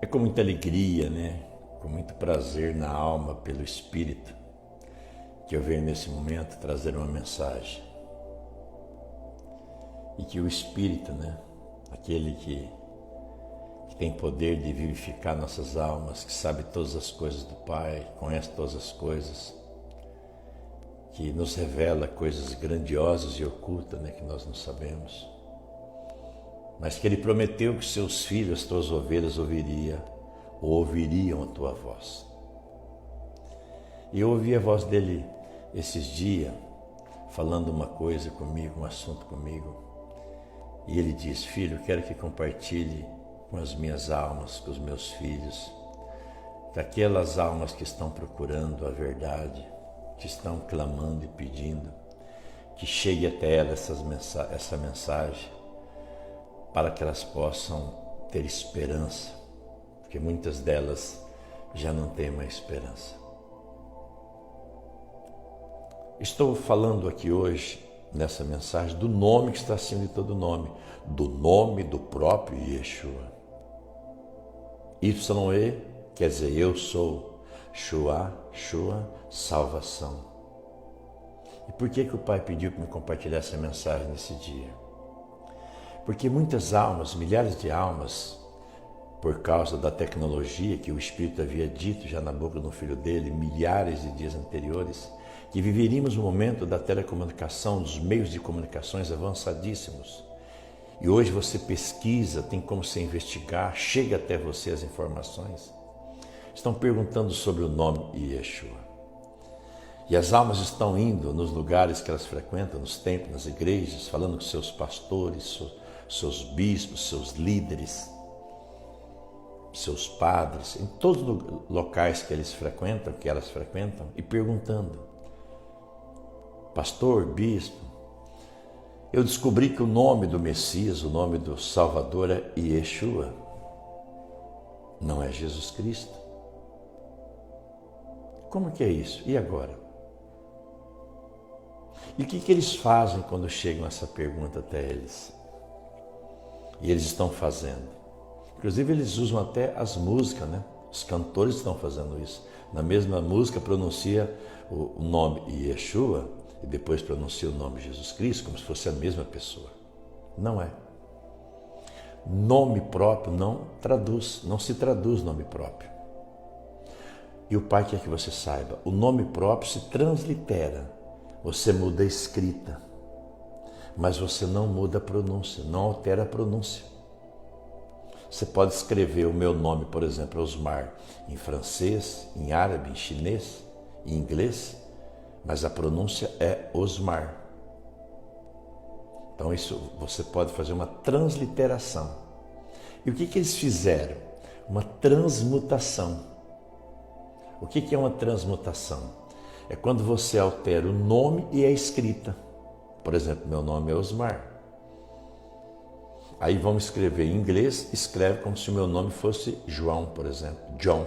É com muita alegria, né? Com muito prazer na alma, pelo Espírito, que eu venho nesse momento trazer uma mensagem. E que o Espírito, né? Aquele que tem poder de vivificar nossas almas, que sabe todas as coisas do Pai, conhece todas as coisas, que nos revela coisas grandiosas e ocultas, né? Que nós não sabemos. Mas que Ele prometeu que seus filhos, as tuas ovelhas, ouviriam a tua voz. E eu ouvi a voz dele esses dias, falando uma coisa comigo, um assunto comigo. E ele diz: filho, eu quero que compartilhe com as minhas almas, com os meus filhos, daquelas almas que estão procurando a verdade, que estão clamando e pedindo, que chegue até elas essa mensagem, para que elas possam ter esperança, porque muitas delas já não têm mais esperança. Estou falando aqui hoje, nessa mensagem, do nome que está acima de todo nome, do nome do próprio Yeshua. YE quer dizer eu sou, Shua, salvação. E por que o Pai pediu para me compartilhar essa mensagem nesse dia? Porque muitas almas, milhares de almas, por causa da tecnologia que o Espírito havia dito já na boca do Filho dele, milhares de dias anteriores, que viveríamos o momento da telecomunicação, dos meios de comunicações avançadíssimos. E hoje você pesquisa, tem como você investigar, chega até você as informações. Estão perguntando sobre o nome Yeshua. E as almas estão indo nos lugares que elas frequentam, nos templos, nas igrejas, falando com seus pastores, seus bispos, seus líderes, seus padres, em todos os locais que eles frequentam, que elas frequentam, e perguntando: pastor, bispo, eu descobri que o nome do Messias, o nome do Salvador é Yeshua, não é Jesus Cristo. Como que é isso? E agora? E o que eles fazem quando chegam essa pergunta até eles? E eles estão fazendo. Inclusive eles usam até as músicas, né? Os cantores estão fazendo isso. Na mesma música pronuncia o nome Yeshua e depois pronuncia o nome Jesus Cristo como se fosse a mesma pessoa. Não é. Nome próprio não se traduz nome próprio. E o Pai quer que você saiba, o nome próprio se translitera. Você muda a escrita, mas você não muda a pronúncia, não altera a pronúncia. Você pode escrever o meu nome, por exemplo, Osmar, em francês, em árabe, em chinês, em inglês, mas a pronúncia é Osmar. Então isso você pode fazer uma transliteração. E o que eles fizeram? Uma transmutação. O que é uma transmutação? É quando você altera o nome e a escrita. Por exemplo, meu nome é Osmar. Aí vamos escrever em inglês, escreve como se o meu nome fosse João, por exemplo, John,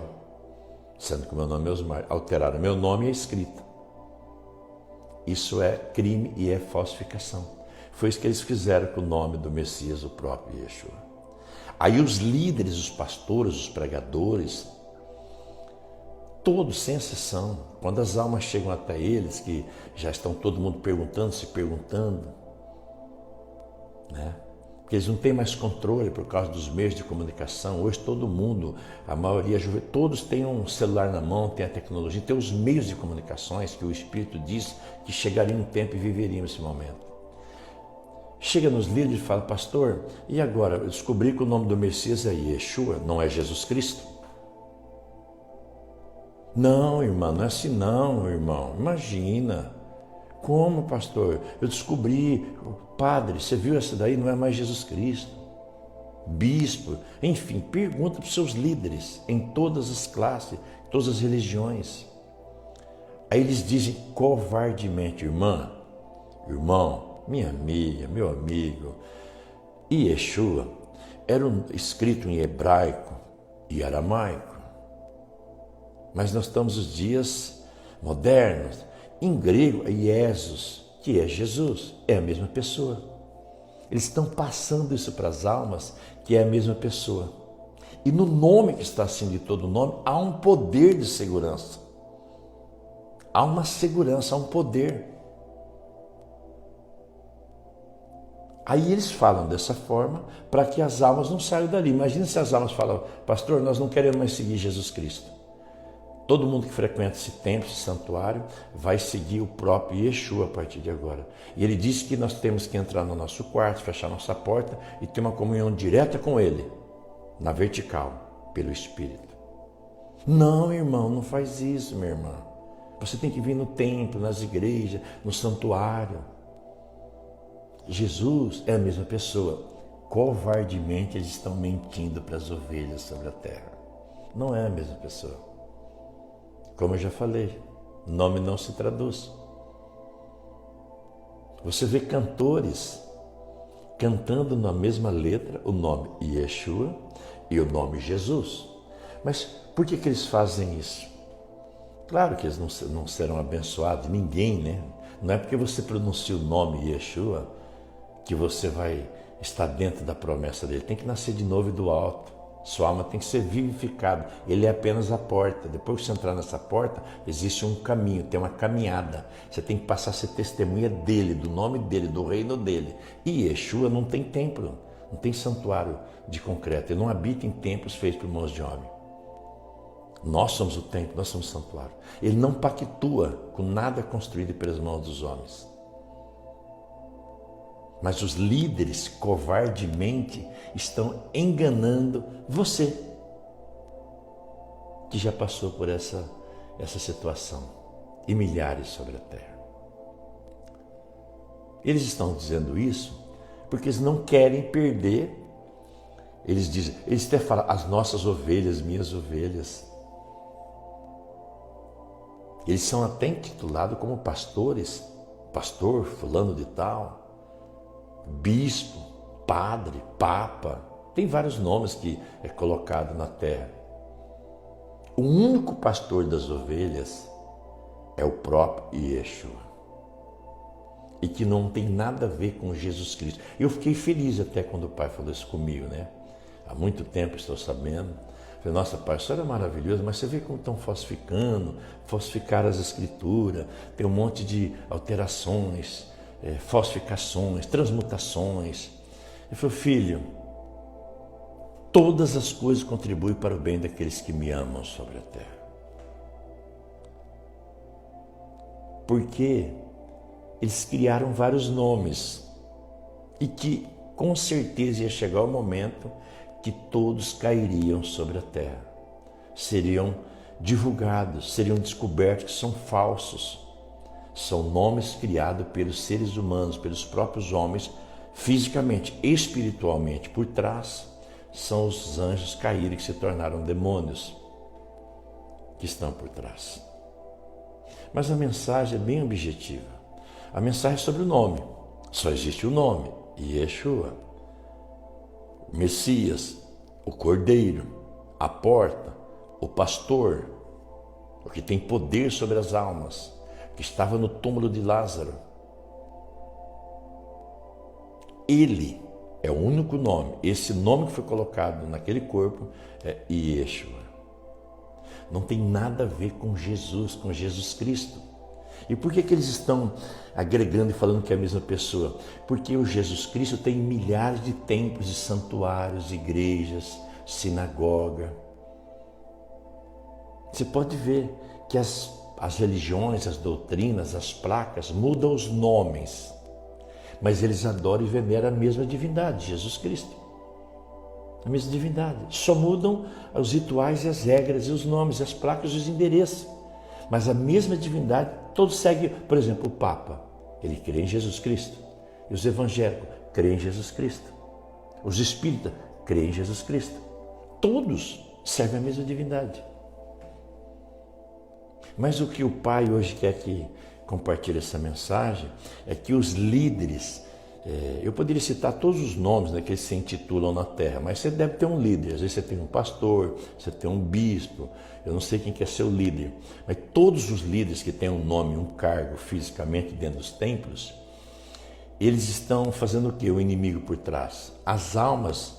sendo que o meu nome é Osmar. Alteraram meu nome e a escrita. Isso é crime e é falsificação. Foi isso que eles fizeram com o nome do Messias, o próprio Yeshua. Aí os líderes, os pastores, os pregadores, todos, sem exceção, quando as almas chegam até eles, que já estão todo mundo se perguntando, né? Porque eles não têm mais controle por causa dos meios de comunicação. Hoje todo mundo, a maioria, todos têm um celular na mão, tem a tecnologia, tem os meios de comunicações que o Espírito diz que chegaria um tempo e viveriam esse momento. Chega nos líderes e fala: pastor, e agora? Eu descobri que o nome do Messias é Yeshua, não é Jesus Cristo. Não, irmã, não é assim não, irmão. Imagina. Como, pastor? Eu descobri. Padre, você viu essa daí? Não é mais Jesus Cristo. Bispo, enfim, pergunta para os seus líderes em todas as classes, todas as religiões. Aí eles dizem covardemente: irmã, irmão, minha amiga, meu amigo, Yeshua era escrito em hebraico e aramaico. Mas nós estamos nos dias modernos. Em grego é Iesus, que é Jesus, é a mesma pessoa. Eles estão passando isso para as almas, que é a mesma pessoa. E no nome que está acima de todo nome, há um poder de segurança. Há uma segurança, há um poder. Aí eles falam dessa forma para que as almas não saiam dali. Imagina se as almas falam, pastor, nós não queremos mais seguir Jesus Cristo. Todo mundo que frequenta esse templo, esse santuário, vai seguir o próprio Yeshua a partir de agora. E ele disse que nós temos que entrar no nosso quarto, fechar nossa porta e ter uma comunhão direta com ele, na vertical, pelo Espírito. Não, irmão, não faz isso, minha irmã. Você tem que vir no templo, nas igrejas, no santuário. Jesus é a mesma pessoa. Covardemente eles estão mentindo para as ovelhas sobre a terra. Não é a mesma pessoa. Como eu já falei, nome não se traduz. Você vê cantores cantando na mesma letra o nome Yeshua e o nome Jesus. Mas por que eles fazem isso? Claro que eles não serão abençoados, ninguém, né? Não é porque você pronuncia o nome Yeshua que você vai estar dentro da promessa dele. Tem que nascer de novo do alto. Sua alma tem que ser vivificada. Ele é apenas a porta. Depois que você entrar nessa porta, existe um caminho, tem uma caminhada. Você tem que passar a ser testemunha dele, do nome dele, do reino dele. E Yeshua não tem templo, não tem santuário de concreto. Ele não habita em templos feitos por mãos de homem. Nós somos o templo, nós somos o santuário. Ele não pactua com nada construído pelas mãos dos homens. Mas os líderes covardemente estão enganando você, que já passou por essa situação, e milhares sobre a terra. Eles estão dizendo isso porque eles não querem perder. Eles dizem, eles até falam, as nossas ovelhas, minhas ovelhas. Eles são até intitulados como pastores, pastor fulano de tal, bispo, padre, papa, tem vários nomes que é colocado na terra. O único pastor das ovelhas é o próprio Yeshua. E que não tem nada a ver com Jesus Cristo. Eu fiquei feliz até quando o pai falou isso comigo, né? Há muito tempo estou sabendo. Falei, nossa, pai, isso era maravilhoso, mas você vê como estão falsificaram as escrituras, tem um monte de alterações, falsificações, transmutações. Ele falou, filho, todas as coisas contribuem para o bem daqueles que me amam sobre a terra. Porque eles criaram vários nomes e que com certeza ia chegar o momento que todos cairiam sobre a terra. Seriam divulgados, seriam descobertos que são falsos. São nomes criados pelos seres humanos, pelos próprios homens, fisicamente, espiritualmente. Por trás são os anjos caídos que se tornaram demônios, que estão por trás. Mas a mensagem é bem objetiva. A mensagem é sobre o nome. Só existe o nome, Yeshua, o Messias, o Cordeiro, a porta, o pastor, o que tem poder sobre as almas, que estava no túmulo de Lázaro. Ele é o único nome. Esse nome que foi colocado naquele corpo é Yeshua. Não tem nada a ver com Jesus Cristo. E por que eles estão agregando e falando que é a mesma pessoa? Porque o Jesus Cristo tem milhares de templos e santuários, igrejas, sinagoga. Você pode ver que as religiões, as doutrinas, as placas mudam os nomes, mas eles adoram e veneram a mesma divindade, Jesus Cristo. A mesma divindade. Só mudam os rituais e as regras e os nomes, as placas e os endereços. Mas a mesma divindade, todos seguem. Por exemplo, o Papa, ele crê em Jesus Cristo. E os evangélicos creem em Jesus Cristo. Os espíritas creem em Jesus Cristo. Todos servem a mesma divindade. Mas o que o Pai hoje quer que compartilhe essa mensagem é que os líderes, eu poderia citar todos os nomes, né, que eles se intitulam na terra, mas você deve ter um líder. Às vezes você tem um pastor, você tem um bispo, eu não sei quem quer ser o líder, mas todos os líderes que têm um nome, um cargo fisicamente dentro dos templos, eles estão fazendo o quê? O inimigo por trás. As almas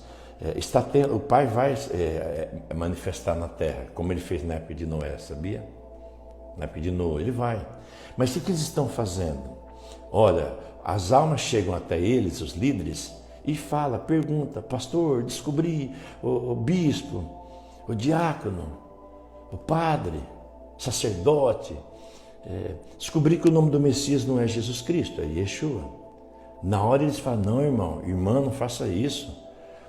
o Pai vai manifestar na terra, como ele fez na época de Noé, sabia? Na época de Noé, ele vai. Mas o que eles estão fazendo? Olha, as almas chegam até eles, os líderes, e pergunta, pastor, descobri, o bispo, o diácono, o padre, sacerdote, descobri que o nome do Messias não é Jesus Cristo, é Yeshua. Na hora eles falam, não, irmã, não faça isso.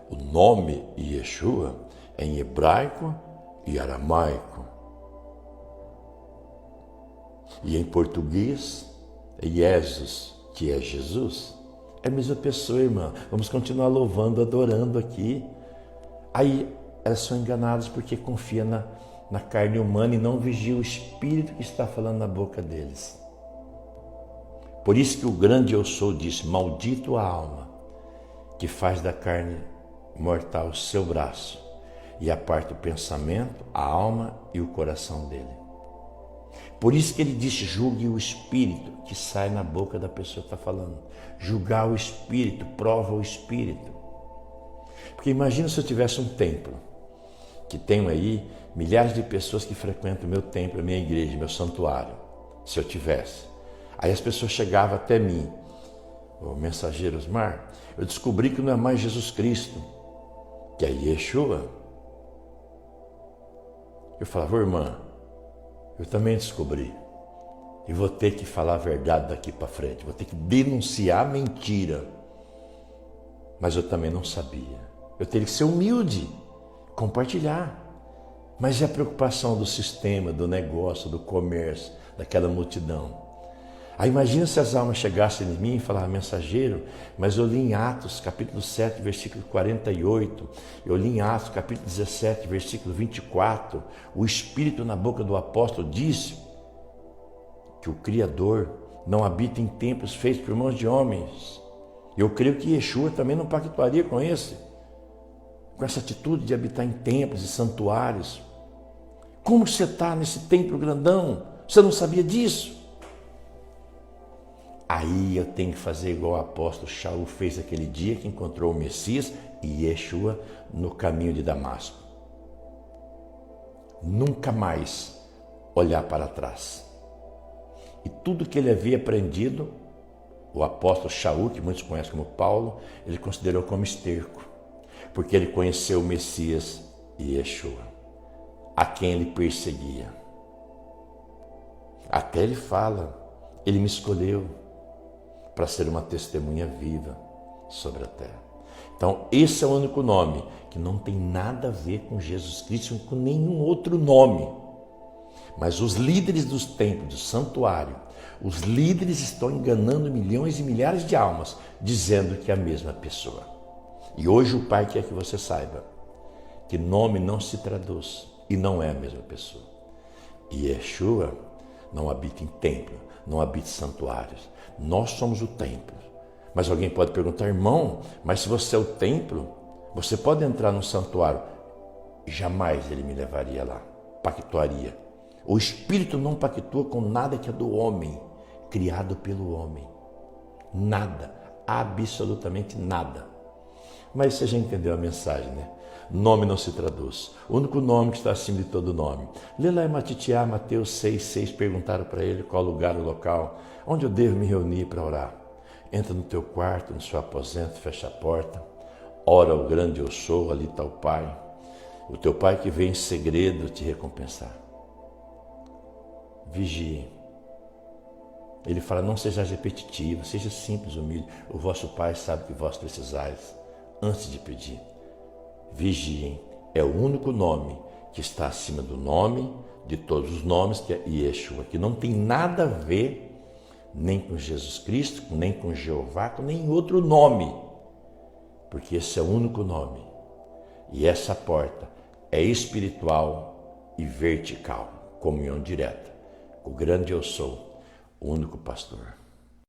O nome Yeshua é em hebraico e aramaico. E em português é Jesus, que é Jesus. É a mesma pessoa, irmã. Vamos continuar louvando, adorando aqui. Aí elas são enganadas porque confiam na carne humana e não vigiam o Espírito que está falando na boca deles. Por isso que o grande eu sou disse, maldito a alma que faz da carne mortal o seu braço e aparta o pensamento, a alma e o coração dele. Por isso que ele disse, julgue o Espírito que sai na boca da pessoa que está falando. Julgar o Espírito, prova o Espírito. Porque imagina se eu tivesse um templo, que tenho aí milhares de pessoas que frequentam o meu templo, a minha igreja, meu santuário, se eu tivesse. Aí as pessoas chegavam até mim, o mensageiro Osmar, eu descobri que não é mais Jesus Cristo, que é Yeshua. Eu falava, irmã, eu também descobri. E vou ter que falar a verdade daqui para frente, vou ter que denunciar a mentira. Mas eu também não sabia. Eu teria que ser humilde, compartilhar. Mas e a preocupação do sistema, do negócio, do comércio, daquela multidão? Aí imagina se as almas chegassem em mim e falassem, mensageiro, mas eu li em Atos, capítulo 7, versículo 48, eu li em Atos, capítulo 17, versículo 24, o Espírito na boca do apóstolo disse que o Criador não habita em templos feitos por mãos de homens. Eu creio que Yeshua também não pactuaria com essa atitude de habitar em templos e santuários. Como você está nesse templo grandão? Você não sabia disso? Aí eu tenho que fazer igual o apóstolo Shaul fez aquele dia que encontrou o Messias e Yeshua no caminho de Damasco. Nunca mais olhar para trás. E tudo que ele havia aprendido, o apóstolo Shaul, que muitos conhecem como Paulo, ele considerou como esterco, porque ele conheceu o Messias e Yeshua, a quem ele perseguia. Até ele fala, ele me escolheu para ser uma testemunha viva sobre a terra. Então, esse é o único nome que não tem nada a ver com Jesus Cristo, com nenhum outro nome. Mas os líderes dos templos, do santuário, os líderes estão enganando milhões e milhares de almas, dizendo que é a mesma pessoa. E hoje o Pai quer que você saiba que nome não se traduz e não é a mesma pessoa. E Yeshua não habita em templo, não habita em santuários. Nós somos o templo. Mas alguém pode perguntar, irmão, mas se você é o templo, você pode entrar no santuário? Jamais ele me levaria lá, pactuaria. O Espírito não pactua com nada que é do homem, criado pelo homem. Nada, absolutamente nada. Mas você já entendeu a mensagem, né? Nome não se traduz. O único nome que está acima de todo nome. Lê lá em Matitiá, Mateus 6,6, perguntaram para ele qual lugar, o local, onde eu devo me reunir para orar. Entra no teu quarto, no seu aposento, fecha a porta, ora o grande eu sou, ali está o Pai. O teu Pai que vem em segredo te recompensar. Vigie. Ele fala, não seja repetitivo, seja simples, humilde. O vosso Pai sabe que vós precisais antes de pedir. Vigiem, é o único nome que está acima do nome de todos os nomes, que é Yeshua, que não tem nada a ver nem com Jesus Cristo, nem com Jeová, com nem outro nome, porque esse é o único nome. E essa porta é espiritual e vertical, comunhão direta. O grande eu sou, o único pastor.